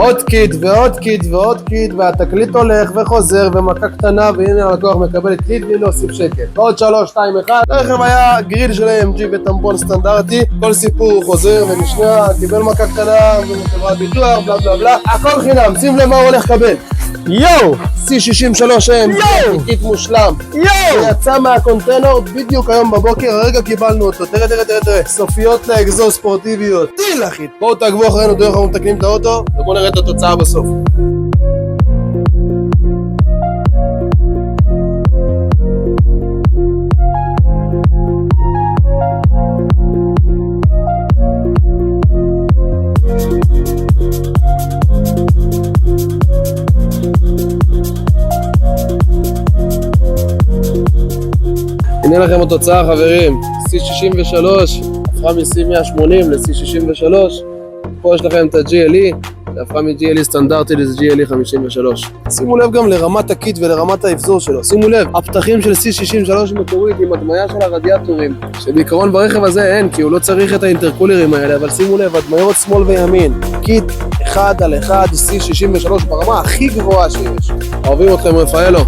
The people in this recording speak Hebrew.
עוד קיט ועוד קיט ועוד קיט, והתקליט הולך וחוזר ומכה קטנה, והנה הלקוח מקבל קיט בלי להוסיף שקל. עוד 3, 2, 1. הרכב היה גריל של AMG וטמבון סטנדרטי, כל סיפור חוזר ונשנה, קיבל מכה קטנה וחברת ביטוח, בלה בלה בלה, הכל חינם. שים לב מה הוא הולך לקבל. יואו! C63 AMG, קיט מושלם. יואו! יצא מהקונטיינר בדיוק היום בבוקר, הרגע קיבלנו אותו. תראה. סופיות לאגזוז ספורטיביות. טיל אחי. בואו תעקבו אחרינו, דרך אנחנו מתקנים את האוטו, ובואו נראה את התוצאה בסוף. הנה לכם התוצאה חברים, C63 הפכה מ-C180 ל-C63. פה יש לכם את ה-GLE, שהפכה מ-GLE סטנדרטי ל-GLE 53. שימו לב גם לרמת הקיט ולרמת האבזור שלו. שימו לב, הפתחים של C63 מקורית עם הדמיה של הרדיאטורים, שבעיקרון ברכב הזה אין, כי הוא לא צריך את האינטרקולרים האלה, אבל שימו לב, הדמיות שמאל וימין, קיט 1 על 1 C63 ברמה הכי גבוהה שיש. אוהבים אתכם, רפאלו.